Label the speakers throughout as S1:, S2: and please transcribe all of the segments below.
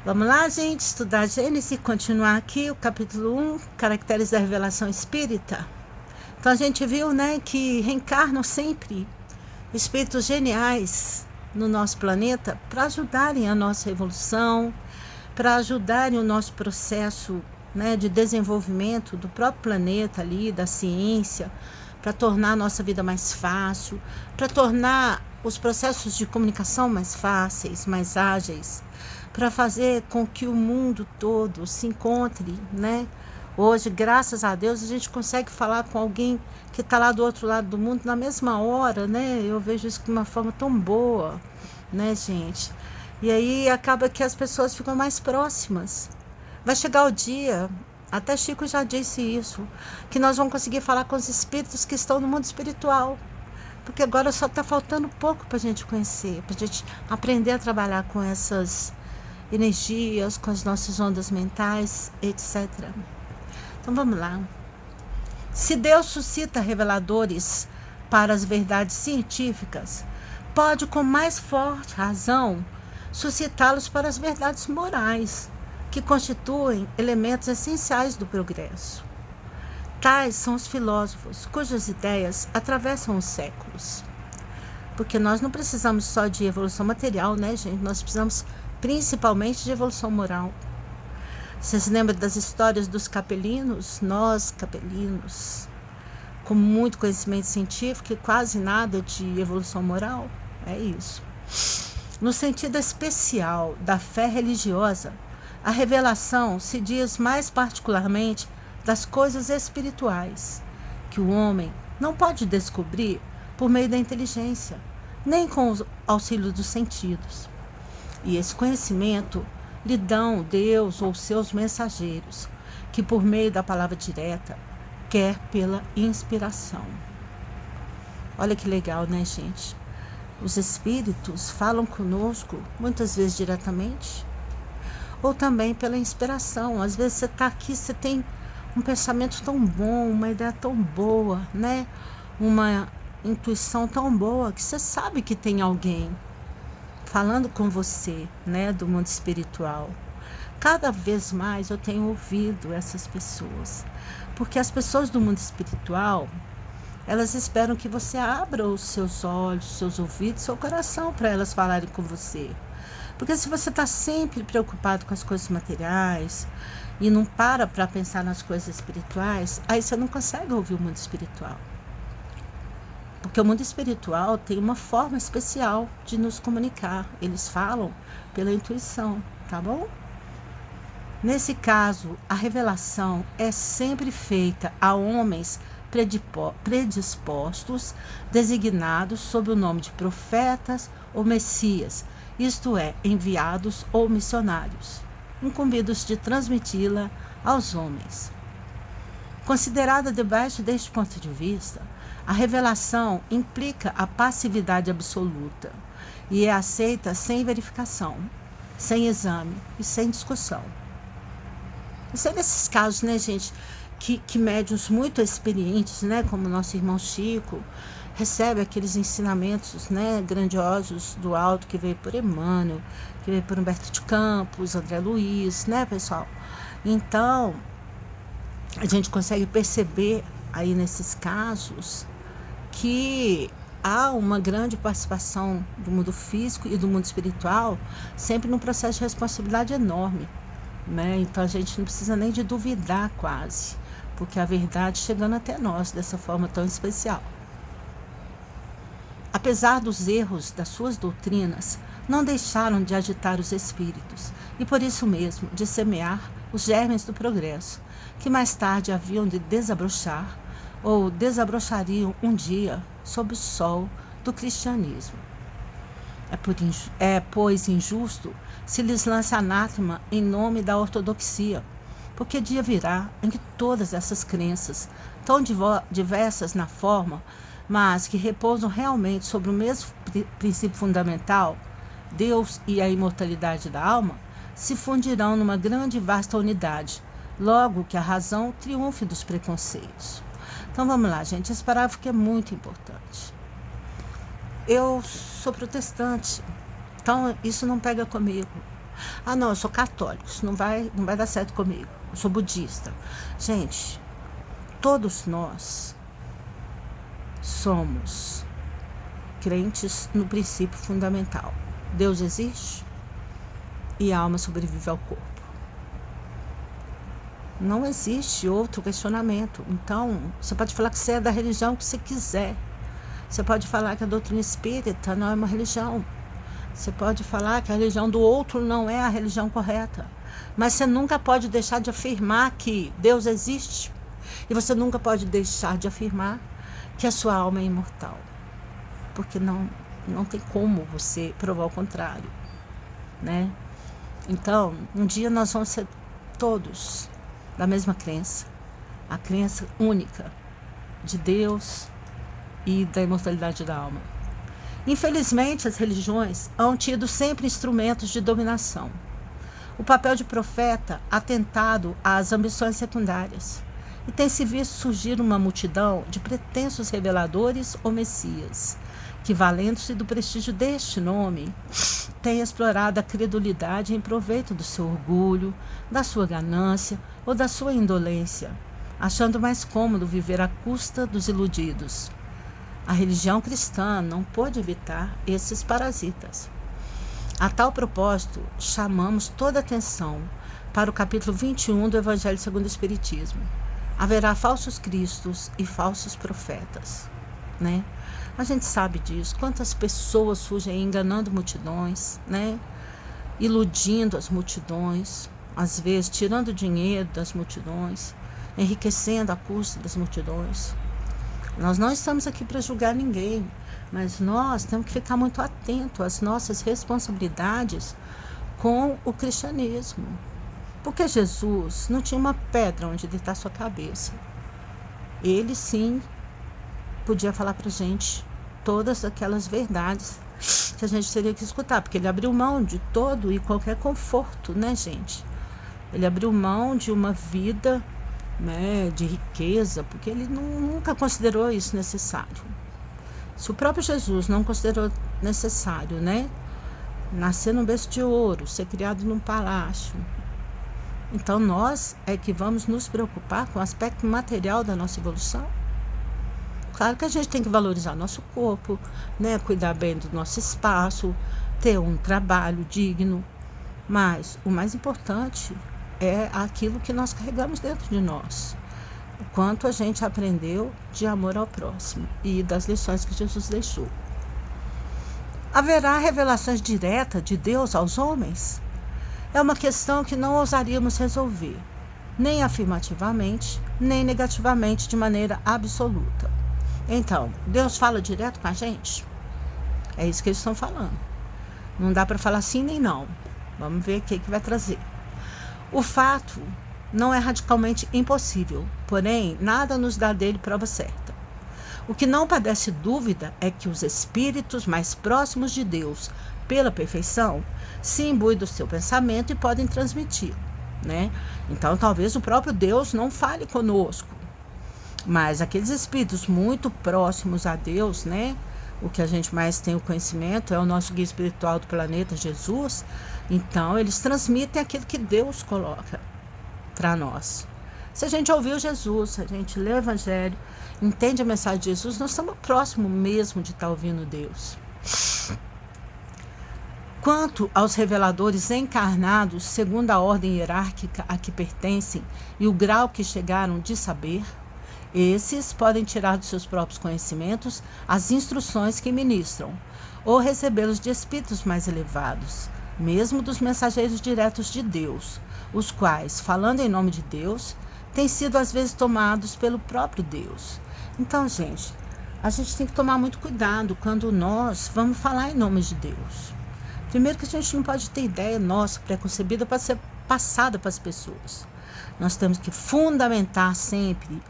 S1: Vamos lá, gente, estudar Gênesis e continuar aqui o capítulo 1, caracteres da revelação espírita. Então a gente viu, né, que reencarnam sempre espíritos geniais no nosso planeta para ajudarem a nossa evolução, para ajudarem o nosso processo, né, de desenvolvimento do próprio planeta ali, da ciência, para tornar a nossa vida mais fácil, para tornar os processos de comunicação mais fáceis, mais ágeis, para fazer com que o mundo todo se encontre, né? Hoje, graças a Deus, a gente consegue falar com alguém que está lá do outro lado do mundo na mesma hora, né? Eu vejo isso de uma forma tão boa, né, gente? E aí acaba que as pessoas ficam mais próximas. Vai chegar o dia, até Chico já disse isso, que nós vamos conseguir falar com os espíritos que estão no mundo espiritual. Porque agora só está faltando pouco para a gente conhecer, para a gente aprender a trabalhar com essas energias, com as nossas ondas mentais, etc. Então vamos lá. Se Deus suscita reveladores para as verdades científicas, pode com mais forte razão suscitá-los para as verdades morais, que constituem elementos essenciais do progresso. Tais são os filósofos, cujas ideias atravessam os séculos. Porque nós não precisamos só de evolução material, né, gente? Nós precisamos principalmente de evolução moral. Vocês se lembram das histórias dos capelinos? Nós, capelinos, com muito conhecimento científico e quase nada de evolução moral? É isso. No sentido especial da fé religiosa, a revelação se diz mais particularmente das coisas espirituais, que o homem não pode descobrir por meio da inteligência, nem com o auxílio dos sentidos. E esse conhecimento lhe dão Deus ou seus mensageiros, que por meio da palavra direta, quer pela inspiração. Olha que legal, né, gente? Os espíritos falam conosco, muitas vezes diretamente, ou também pela inspiração. Às vezes você está aqui, você tem um pensamento tão bom, uma ideia tão boa, né? Uma intuição tão boa que você sabe que tem alguém falando com você, né, do mundo espiritual. Cada vez mais eu tenho ouvido essas pessoas, porque as pessoas do mundo espiritual, elas esperam que você abra os seus olhos, seus ouvidos, seu coração para elas falarem com você. Porque se você está sempre preocupado com as coisas materiais e não para pensar nas coisas espirituais, aí você não consegue ouvir o mundo espiritual. Porque o mundo espiritual tem uma forma especial de nos comunicar. Eles falam pela intuição, tá bom? Nesse caso, a revelação é sempre feita a homens predispostos, designados sob o nome de profetas ou messias, isto é, enviados ou missionários, incumbidos de transmiti-la aos homens. Considerada debaixo deste ponto de vista, a revelação implica a passividade absoluta e é aceita sem verificação, sem exame e sem discussão. Isso é nesses casos, né, gente, que médiuns muito experientes, né, como o nosso irmão Chico, recebe aqueles ensinamentos, né, grandiosos do alto que veio por Emmanuel, que veio por Humberto de Campos, André Luiz, né, pessoal? Então, a gente consegue perceber aí nesses casos que há uma grande participação do mundo físico e do mundo espiritual, sempre num processo de responsabilidade enorme, né? Então a gente não precisa nem de duvidar quase, porque a verdade chegando até nós dessa forma tão especial. Apesar dos erros das suas doutrinas, não deixaram de agitar os espíritos e por isso mesmo de semear os germes do progresso, que mais tarde haviam de desabrochar ou desabrochariam um dia sob o sol do cristianismo. Pois, injusto se lhes lança anátema em nome da ortodoxia, porque dia virá em que todas essas crenças, tão diversas na forma, mas que repousam realmente sobre o mesmo princípio fundamental, Deus e a imortalidade da alma, se fundirão numa grande e vasta unidade, logo que a razão triunfe dos preconceitos. Então vamos lá, gente, esse parágrafo que é muito importante. Eu sou protestante, então isso não pega comigo. Ah, não, eu sou católico, isso não vai dar certo comigo. Eu sou budista. Gente, todos nós somos crentes no princípio fundamental. Deus existe e a alma sobrevive ao corpo. Não existe outro questionamento. Então, você pode falar que você é da religião que você quiser. Você pode falar que a doutrina espírita não é uma religião. Você pode falar que a religião do outro não é a religião correta. Mas você nunca pode deixar de afirmar que Deus existe. E você nunca pode deixar de afirmar que a sua alma é imortal. Porque não tem como você provar o contrário, né? Então, um dia nós vamos ser todos da mesma crença, a crença única de Deus e da imortalidade da alma. Infelizmente, as religiões hão tido sempre instrumentos de dominação. O papel de profeta atentado às ambições secundárias, e tem se visto surgir uma multidão de pretensos reveladores ou messias, que, valendo-se do prestígio deste nome, tem explorado a credulidade em proveito do seu orgulho, da sua ganância ou da sua indolência, achando mais cômodo viver à custa dos iludidos. A religião cristã não pôde evitar esses parasitas. A tal propósito, chamamos toda a atenção para o capítulo 21 do Evangelho segundo o Espiritismo. Haverá falsos cristos e falsos profetas, né? A gente sabe disso. Quantas pessoas surgem enganando multidões, né? Iludindo as multidões, às vezes tirando dinheiro das multidões, enriquecendo à custa das multidões. Nós não estamos aqui para julgar ninguém, mas nós temos que ficar muito atentos às nossas responsabilidades com o cristianismo. Porque Jesus não tinha uma pedra onde deitar sua cabeça. Ele sim podia falar para a gente todas aquelas verdades que a gente teria que escutar, porque ele abriu mão de todo e qualquer conforto, né, gente? Ele abriu mão de uma vida, né, de riqueza, porque ele nunca considerou isso necessário. Se o próprio Jesus não considerou necessário, né, nascer num berço de ouro, ser criado num palácio, então nós é que vamos nos preocupar com o aspecto material da nossa evolução. Claro que a gente tem que valorizar nosso corpo, né, cuidar bem do nosso espaço, ter um trabalho digno, mas o mais importante é aquilo que nós carregamos dentro de nós. O quanto a gente aprendeu de amor ao próximo e das lições que Jesus deixou. Haverá revelações diretas de Deus aos homens? É uma questão que não ousaríamos resolver, nem afirmativamente, nem negativamente de maneira absoluta. Então, Deus fala direto com a gente? É isso que eles estão falando. Não dá para falar sim nem não. Vamos ver o que vai trazer. O fato não é radicalmente impossível, porém, nada nos dá dele prova certa. O que não padece dúvida é que os espíritos mais próximos de Deus, pela perfeição, se imbuem do seu pensamento e podem transmiti-lo, né? Então, talvez o próprio Deus não fale conosco, mas aqueles espíritos muito próximos a Deus, né? O que a gente mais tem o conhecimento é o nosso guia espiritual do planeta, Jesus. Então, eles transmitem aquilo que Deus coloca para nós. Se a gente ouviu Jesus, se a gente lê o Evangelho, entende a mensagem de Jesus, nós estamos próximos mesmo de estar ouvindo Deus. Quanto aos reveladores encarnados, segundo a ordem hierárquica a que pertencem e o grau que chegaram de saber, esses podem tirar dos seus próprios conhecimentos as instruções que ministram, ou recebê-los de espíritos mais elevados, mesmo dos mensageiros diretos de Deus, os quais, falando em nome de Deus, têm sido às vezes tomados pelo próprio Deus. Então, gente, a gente tem que tomar muito cuidado quando nós vamos falar em nome de Deus. Primeiro que a gente não pode ter ideia nossa, preconcebida, para ser passada para as pessoas. Nós temos que fundamentar sempre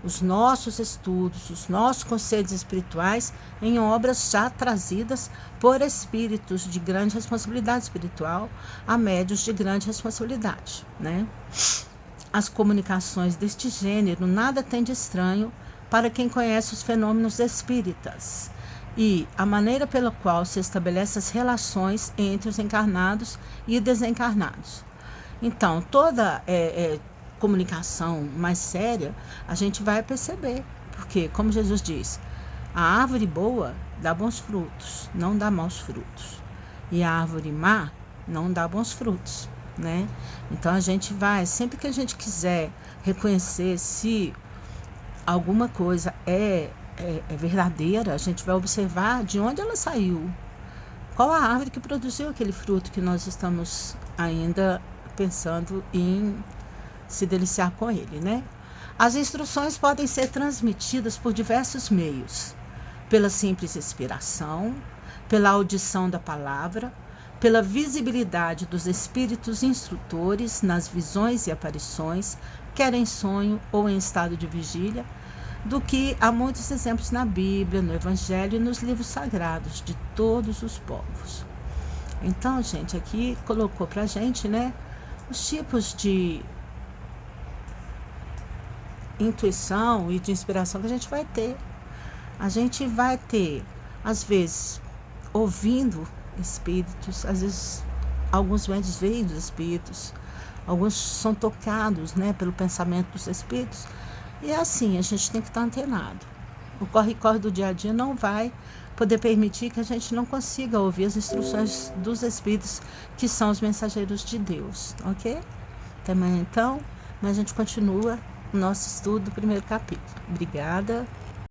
S1: os nossos estudos, os nossos conselhos espirituais em obras já trazidas por espíritos de grande responsabilidade espiritual a médios de grande responsabilidade, né? As comunicações deste gênero nada tem de estranho para quem conhece os fenômenos espíritas. e a maneira pela qual se estabelece as relações entre os encarnados e desencarnados. Então, toda comunicação mais séria, a gente vai perceber, porque, como Jesus diz, a árvore boa dá bons frutos, não dá maus frutos, e a árvore má não dá bons frutos, né? Então, a gente vai, sempre que a gente quiser reconhecer se alguma coisa é verdadeira, a gente vai observar de onde ela saiu, qual a árvore que produziu aquele fruto que nós estamos ainda pensando em se deliciar com ele, né? As instruções podem ser transmitidas por diversos meios, pela simples inspiração, pela audição da palavra, pela visibilidade dos espíritos instrutores nas visões e aparições, quer em sonho ou em estado de vigília, do que há muitos exemplos na Bíblia, no Evangelho e nos livros sagrados de todos os povos. Então, gente, aqui colocou pra gente, né, os tipos de intuição e de inspiração que a gente vai ter. A gente vai ter, às vezes, ouvindo espíritos, às vezes alguns médiuns veem dos espíritos, alguns são tocados, né, pelo pensamento dos espíritos. E assim, a gente tem que estar antenado. O corre-corre do dia a dia não vai poder permitir que a gente não consiga ouvir as instruções dos espíritos, que são os mensageiros de Deus, ok? Até amanhã, então, mas a gente continua o nosso estudo do primeiro capítulo. Obrigada.